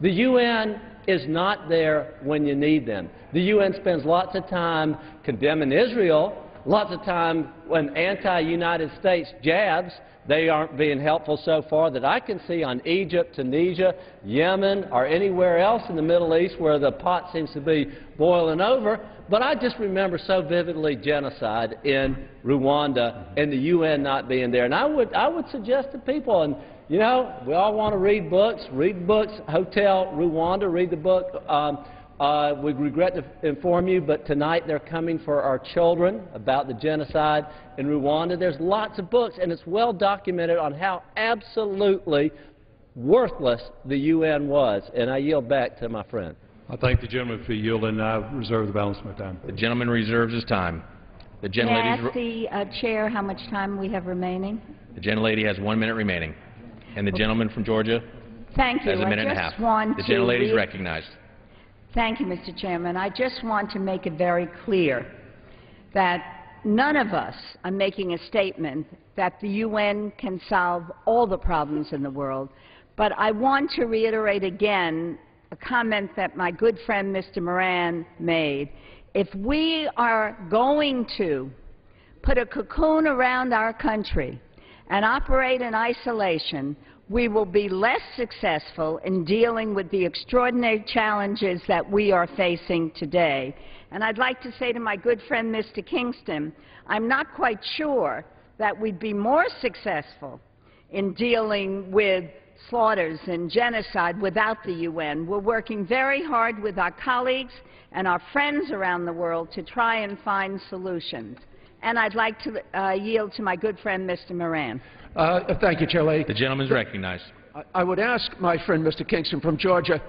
The UN is not there when you need them. The UN spends lots of time condemning Israel, lots of time when anti-United States jabs. They aren't being helpful so far that I can see on Egypt, Tunisia, Yemen, or anywhere else in the Middle East where the pot seems to be boiling over. But I just remember so vividly genocide in Rwanda and the UN not being there. And I would suggest to people, and you know, we all want to read books, Hotel Rwanda, read the book. We regret to inform you, but tonight they're coming for our children about the genocide in Rwanda. There's lots of books, and it's well documented on how absolutely worthless the UN was. And I yield back to my friend. I thank the gentleman for yielding, and I reserve the balance of my time. The gentleman reserves his time. The May I ask the chair how much time we have remaining? The gentlelady has 1 minute remaining. And the gentleman from Georgia Thank you. has a minute and a half. The gentlelady is recognized. Thank you, Mr. Chairman. I just want to make it very clear that none of us are making a statement that the UN can solve all the problems in the world, but I want to reiterate again a comment that my good friend Mr. Moran made. If we are going to put a cocoon around our country and operate in isolation, we will be less successful in dealing with the extraordinary challenges that we are facing today. And I'd like to say to my good friend Mr. Kingston, I'm not quite sure that we'd be more successful in dealing with slaughters and genocide without the UN. We're working very hard with our colleagues and our friends around the world to try and find solutions. And I'd like to yield to my good friend, Mr. Moran. Thank you, Chair Leahy. The gentleman is recognized. I would ask my friend, Mr. Kingston from Georgia,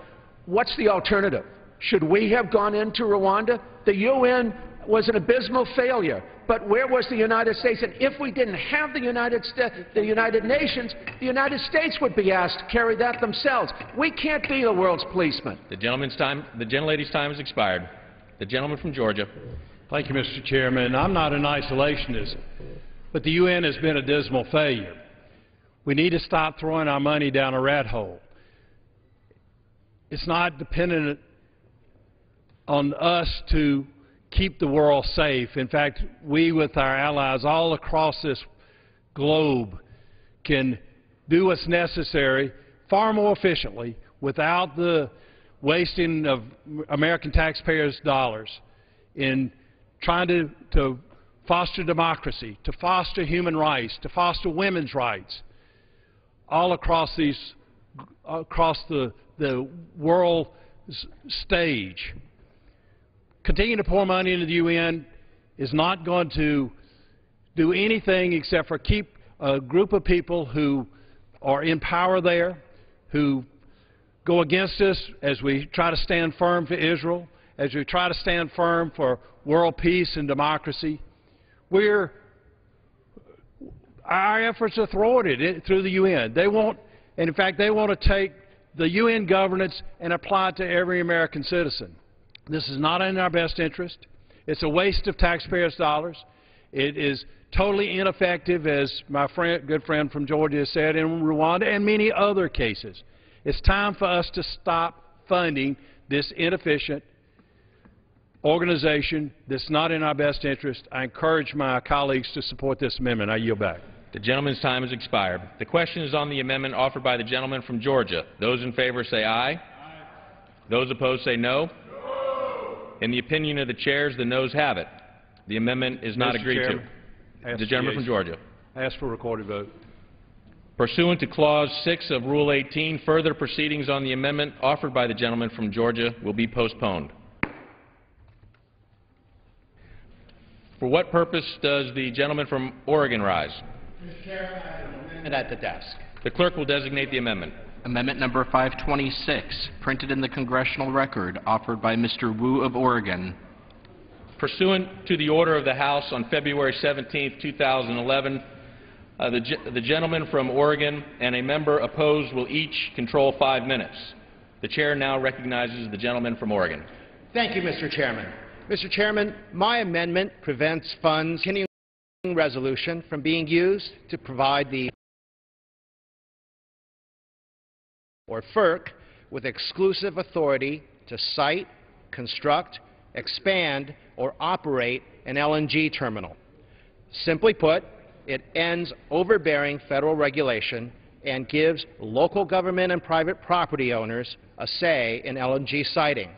what's the alternative? Should we have gone into Rwanda? The UN was an abysmal failure, but where was the United States? And if we didn't have the United Nations, the United States would be asked to carry that themselves. We can't be the world's policeman. The gentlelady's time has expired. The gentleman from Georgia. Thank you, Mr. Chairman. I'm not an isolationist, but the UN has been a dismal failure. We need to stop throwing our money down a rat hole. It's not dependent on us to keep the world safe. In fact, we with our allies all across this globe can do what's necessary far more efficiently without the wasting of American taxpayers' dollars in trying to foster democracy, to foster human rights, to foster women's rights, all across the world stage. Continuing to pour money into the UN is not going to do anything except for keep a group of people who are in power there, who go against us as we try to stand firm for Israel, as we try to stand firm for world peace and democracy. Our efforts are thwarted through the UN. In fact, they want to take the UN governance and apply it to every American citizen. This is not in our best interest. It's a waste of taxpayers' dollars. It is totally ineffective, as my good friend from Georgia has said, in Rwanda and many other cases. It's time for us to stop funding this inefficient organization that's not in our best interest. I encourage my colleagues to support this amendment. I yield back. The gentleman's time has expired. The question is on the amendment offered by the gentleman from Georgia. Those in favor say aye. Aye. Those opposed say no. No. In the opinion of the chairs, the noes have it. The amendment is not agreed to. The gentleman from Georgia. Ask for a recorded vote. Pursuant to Clause 6 of Rule 18, further proceedings on the amendment offered by the gentleman from Georgia will be postponed. For what purpose does the gentleman from Oregon rise? Mr. Chairman, I have an amendment at the desk. The clerk will designate the amendment. Amendment number 526, printed in the congressional record, offered by Mr. Wu of Oregon. Pursuant to the order of the House on February 17, 2011, the gentleman from Oregon and a member opposed will each control 5 minutes. The chair now recognizes the gentleman from Oregon. Thank you, Mr. Chairman. Mr. Chairman, my amendment prevents funds continuing resolution from being used to provide the or FERC with exclusive authority to site, construct, expand, or operate an LNG terminal. Simply put, it ends overbearing federal regulation and gives local government and private property owners a say in LNG siting.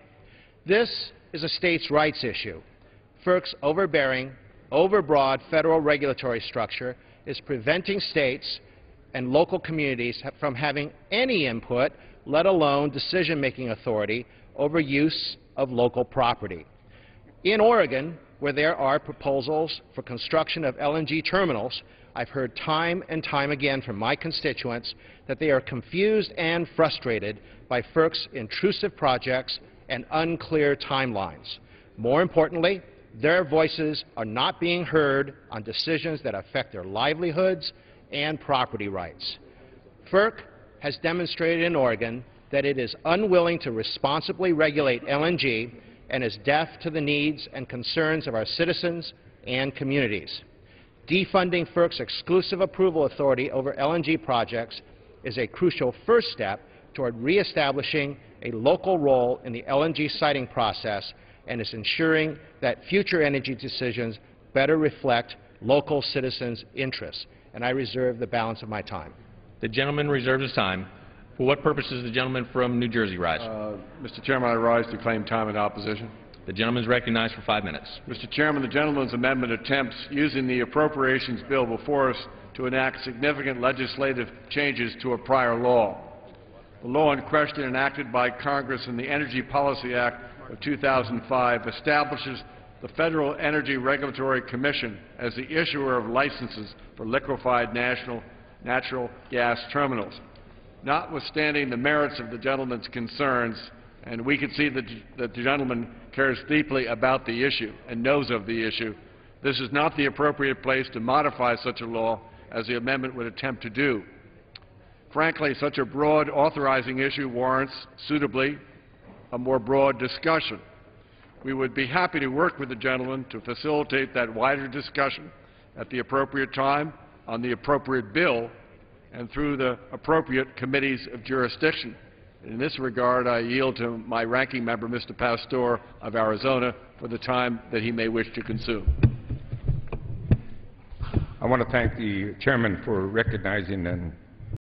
This is a states' rights issue. FERC's overbearing, overbroad federal regulatory structure is preventing states and local communities from having any input, let alone decision-making authority over use of local property. In Oregon, where there are proposals for construction of LNG terminals, I've heard time and time again from my constituents that they are confused and frustrated by FERC's intrusive projects and unclear timelines. More importantly, their voices are not being heard on decisions that affect their livelihoods and property rights. FERC has demonstrated in Oregon that it is unwilling to responsibly regulate LNG and is deaf to the needs and concerns of our citizens and communities. Defunding FERC's exclusive approval authority over LNG projects is a crucial first step toward reestablishing a local role in the LNG siting process and is ensuring that future energy decisions better reflect local citizens' interests. And I reserve the balance of my time. The gentleman reserves his time. For what purpose does the gentleman from New Jersey rise? Mr. Chairman, I rise to claim time in opposition. The gentleman is recognized for 5 minutes. Mr. Chairman, the gentleman's amendment attempts using the appropriations bill before us to enact significant legislative changes to a prior law. The law in question, enacted by Congress in the Energy Policy Act of 2005, establishes the Federal Energy Regulatory Commission as the issuer of licenses for liquefied natural gas terminals. Notwithstanding the merits of the gentleman's concerns, and we can see that the gentleman cares deeply about the issue and knows of the issue, this is not the appropriate place to modify such a law as the amendment would attempt to do. Frankly, such a broad authorizing issue warrants, suitably, a more broad discussion. We would be happy to work with the gentleman to facilitate that wider discussion at the appropriate time, on the appropriate bill, and through the appropriate committees of jurisdiction. In this regard, I yield to my ranking member, Mr. Pastor of Arizona, for the time that he may wish to consume. I want to thank the chairman for recognizing and